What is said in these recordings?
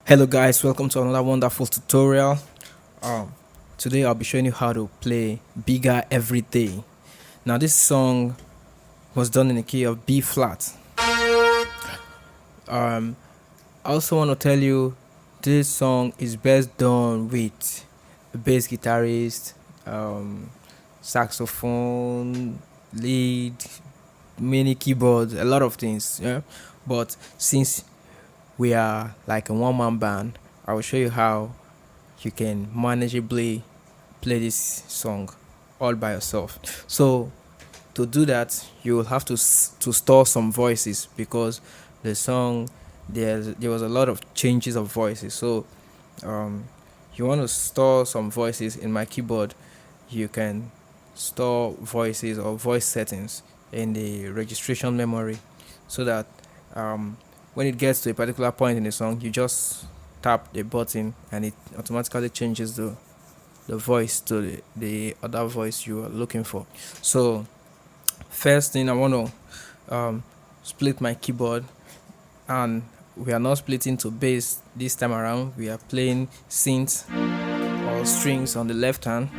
Hello guys, welcome to another wonderful tutorial. Um, Today I'll be showing you how to play Bigger Every Day. Now this song was done in the key of B flat. I also want to tell you this song is best done with a bass guitarist, saxophone, lead, mini keyboard, a lot of things. Yeah, but since we are like a one-man band, I will show you how you can manageably play this song all by yourself. So to do that, you will have to store some voices because the song there was a lot of changes of voices. So um, you want to store some voices in my keyboard. You can store voices or voice settings in the registration memory so that um, when it gets to a particular point in the song, you just tap the button and it automatically changes the voice to the other voice you are looking for. So first thing I want to split my keyboard, and we are not splitting to bass this time around. We are playing synth or strings on the left hand.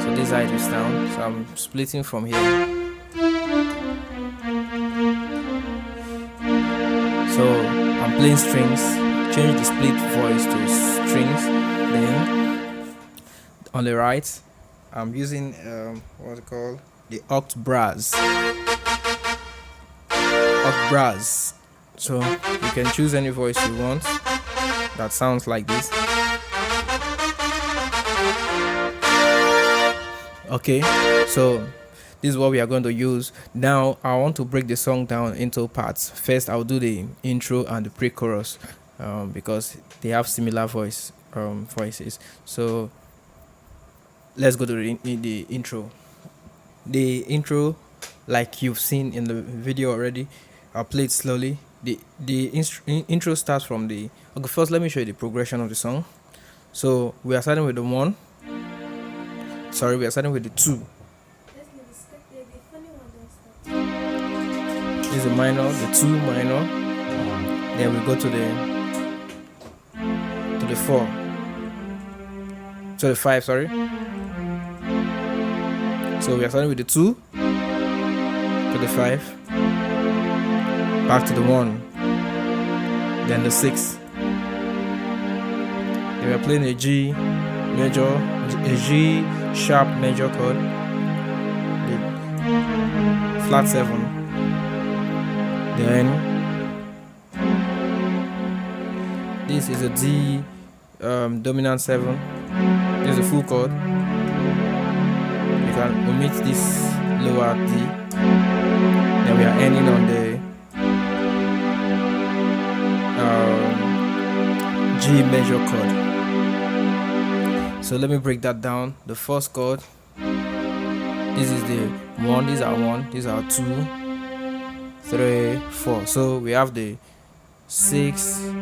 So this side is down. So I'm splitting from here. So I'm playing strings. Change the split voice to strings. Then on the right, I'm using what's it called? The oct brass. Oct brass. So you can choose any voice you want that sounds like this. Okay, so this is what we are going to use. Now I want to break the song down into parts. First I'll do the intro and the pre-chorus because they have similar voices. So let's go to the intro. The intro, like you've seen in the video already, I'll play it slowly. The intro starts from the okay. First, let me show you the progression of the song. So we are starting with the one. Sorry, we are starting with the two. This is the minor, the two minor. Then we go to the four, to the five. Sorry. So we are starting with the two to the five, back to the one, then the six. Then we are playing a G major, a G sharp major chord, the flat seven. Then this is a D dominant seven. This is a full chord. You can omit this lower D. Then we are ending on the G major chord. So let me break that down. The first chord. This is the one. These are one. These are two, three, four. So we have the 6, 2, 4.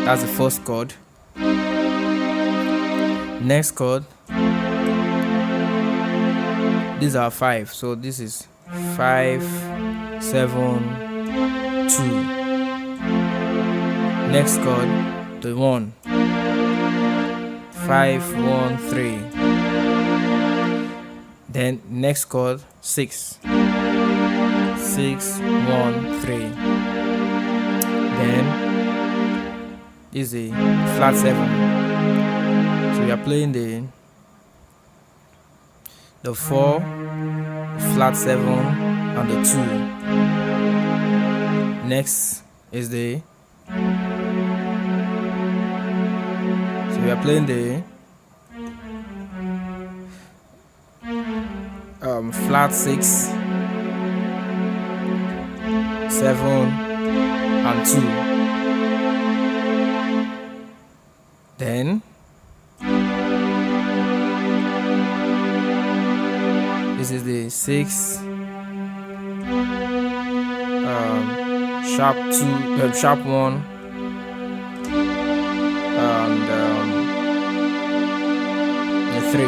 That's the first chord. Next chord. These are 5. So this is 5, 7, 2. Next chord, the 1. 5, 1, 3. Then next chord, 6. 6, 1, 3. Then is a flat 7. So we are playing the 4, flat 7, and the 2. Next is the so we are playing the flat 6, 7, and 2. Then this is the 6, sharp 2, sharp 1, and the 3.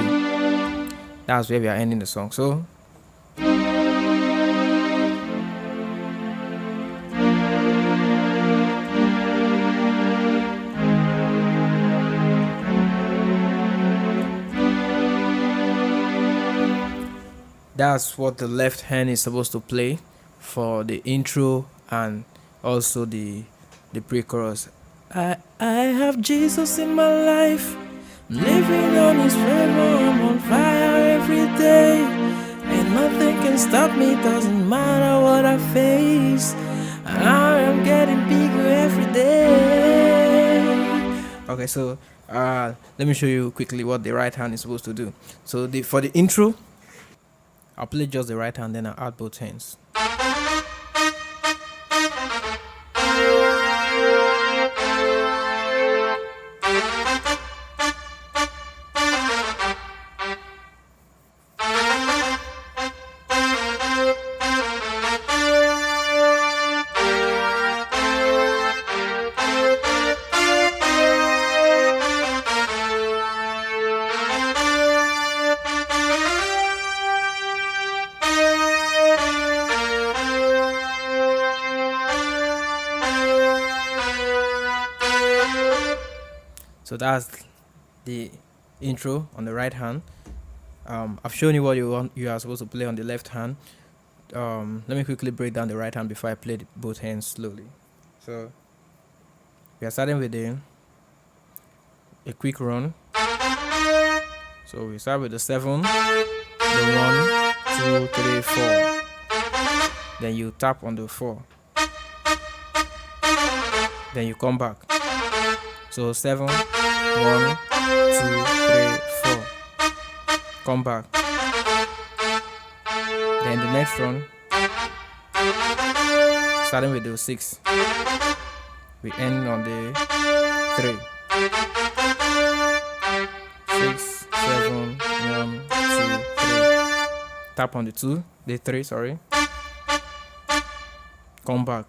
That's where we are ending the song. So That's what the left hand is supposed to play for the intro and also the pre-chorus. I have Jesus in my life, living on his favor, I'm on fire every day. And nothing can stop me, doesn't matter what I face. I am getting bigger every day. Okay, so let me show you quickly what the right hand is supposed to do. So for the intro, I'll play just the right hand, then I'll add both hands. So that's the intro on the right hand. I've shown you what you are supposed to play on the left hand. Let me quickly break down the right hand before I play both hands slowly. So we are starting with a quick run. So we start with the 7, the 1, 2, 3, 4. Then you tap on the 4. Then you come back. So 7, 1, 2, 3, 4. Come back. Then the next run, starting with the 6, we end on the 3. 6, 7, 1, 2, 3. Tap on the 2, the 3, sorry. Come back.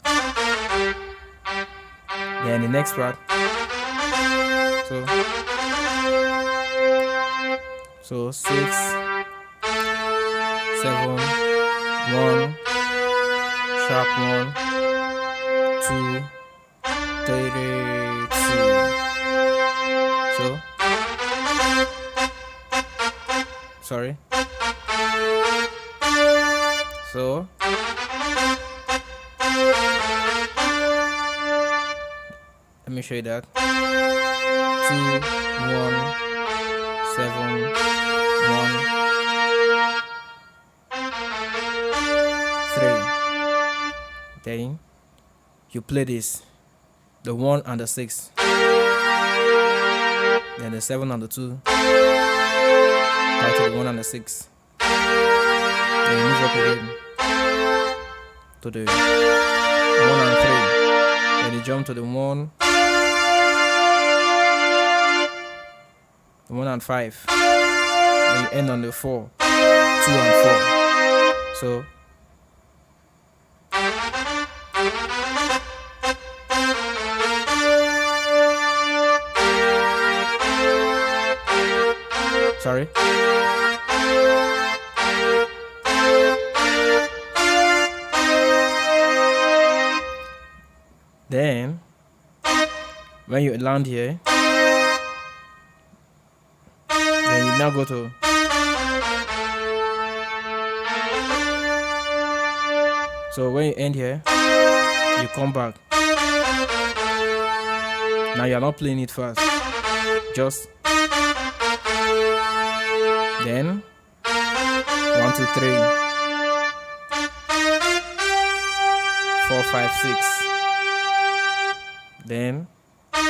Then the next part. So 6, 7, 1, sharp 1, 2, 3, 2. So sorry. So let me show you that. 2, 1, 7, 1, 3. Then you play this, the 1 and the 6, then the 7 and the 2, back to the 1 and the 6. Then you move up again to the 1 and 3. Then you jump to the 1, 1 and 5. Then you end on the 4, 2 and 4. So sorry. Then when you land here, then you now go to so when you end here, you come back. Now you're not playing it fast, just then 1, 2, 3, 4, 5, 6. Then 4,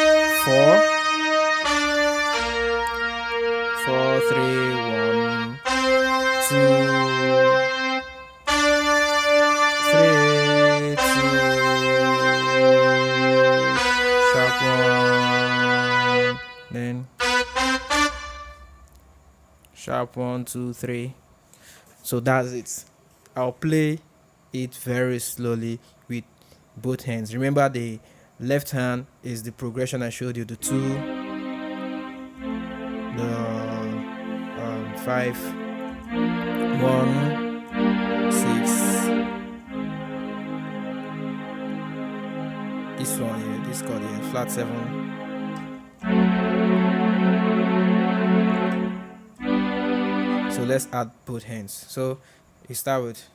4, 3, 1, 2, 3, 2, sharp 1, then sharp 1, 2, 3. So that's it. I'll play it very slowly with both hands. Remember, the left hand is the progression I showed you, the 2, the 5, 1, 6. This one here, this chord here, flat 7. So let's add both hands. So we start with.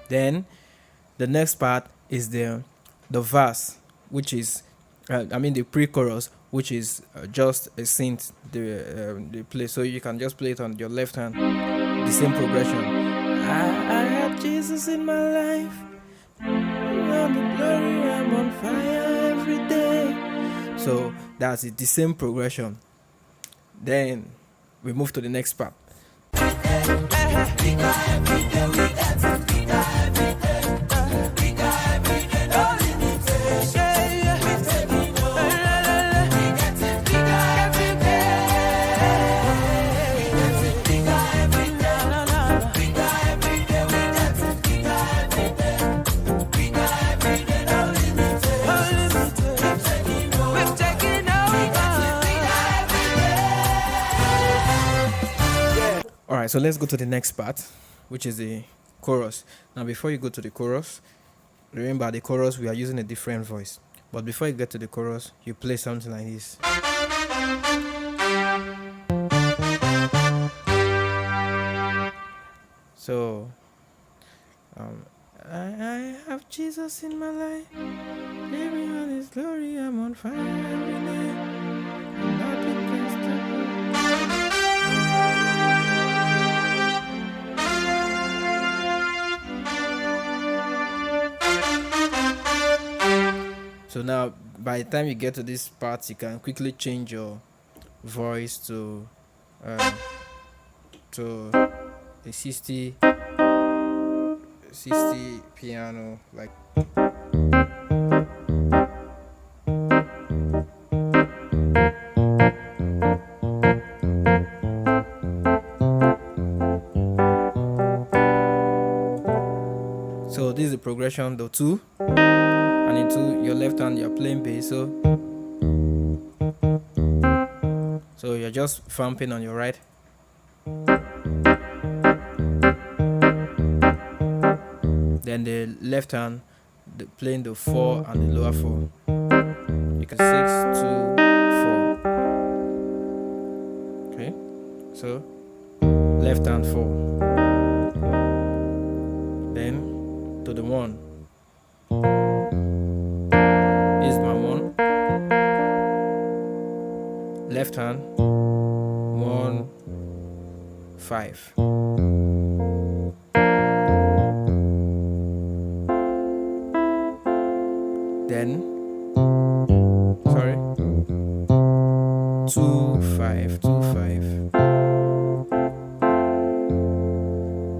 Then the next part is the verse, which is the pre-chorus, which is just a synth they play. So you can just play it on your left hand, the same progression. I have Jesus in my life. I'm the glory, I'm on fire every day. So that's it, the same progression. Then we move to the next part. Alright, so let's go to the next part, which is the chorus. Now, before you go to the chorus, remember the chorus we are using a different voice. But before you get to the chorus, you play something like this. So, I have Jesus in my life, living on His glory. I'm on fire every day. Nothing can stop me. So now, by the time you get to this part, you can quickly change your voice to a 60 piano, like. So this is the progression, the 2. And into your left hand you're playing bass, so you're just thumping on your right. Then the left hand playing the 4 and the lower 4. You can 6, 2, 4. Okay, so left hand 4. Then to the 1. Left hand 1, 5. Then 2, 5, 2, 5.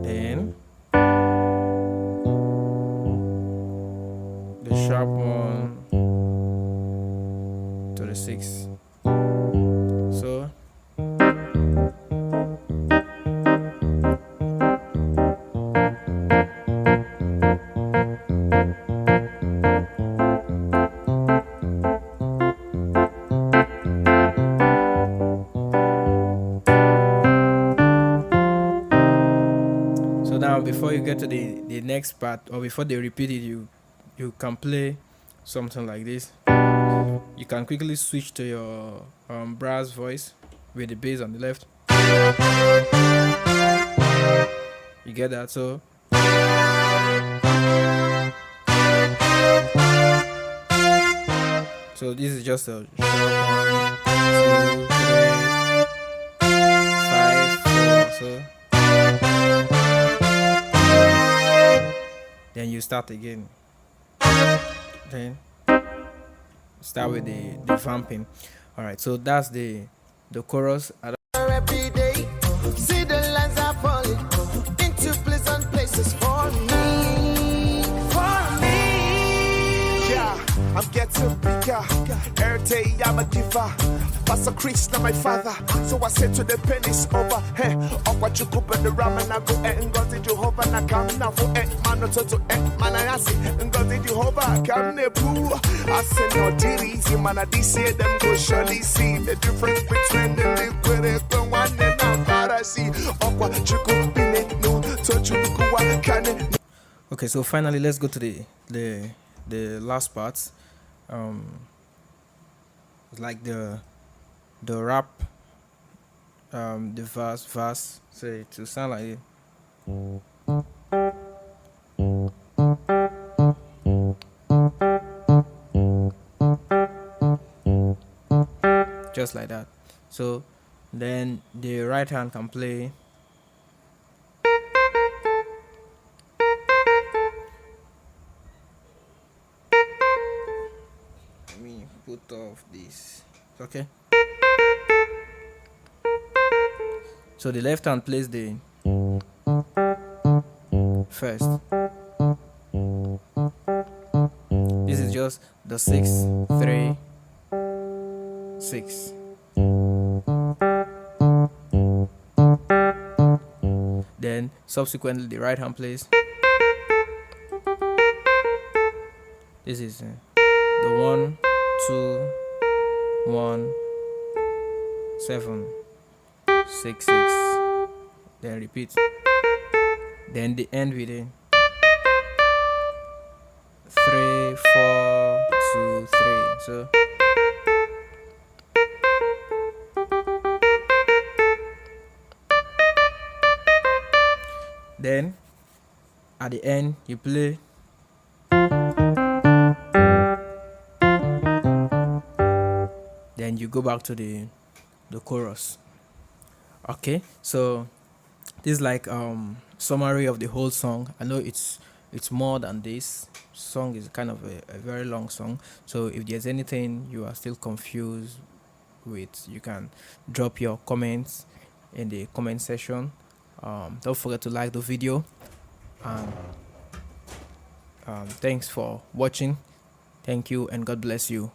Then the sharp 1 to the 6. So now, before you get to the next part, or before they repeat it, you can play something like this. You can quickly switch to your brass voice with the bass on the left. You get that? So this is just a sharp 1, 2, 3, 5, 4. So then you start again. Then start with the vamping. All right, so that's the chorus. Every day, see the lines are falling into pleasant places for me. to bigger. Every day I'm a giver. Pastor Chris, now my father. So I said to the pennies over. Hey, up what you cook and the ramen I go and go to Jehovah. Now come now for man to man I see and go to Jehovah. Come ne boo. I said no easy man. I did say them go surely see the difference between the liquid and one and I see. Up what you cook in it no touch you go can. Okay, so finally let's go to the last part. It's like the rap, the verse. So to sound like it. Just like that. So then the right hand can play. Let me put off this. Okay. So the left hand plays the first. This is just the 6, 3, 6. Then subsequently the right hand plays. This is the 1, 2, 1, 7, 6, 6. Then repeat. Then the end with it. 3, 4, 2, 3. So then at the end you play then you go back to the chorus. Okay, so this is like summary of the whole song. I know it's more than this. Song is kind of a very long song, so if there's anything you are still confused with, you can drop your comments in the comment section. Don't forget to like the video, and thanks for watching. Thank you and God bless you.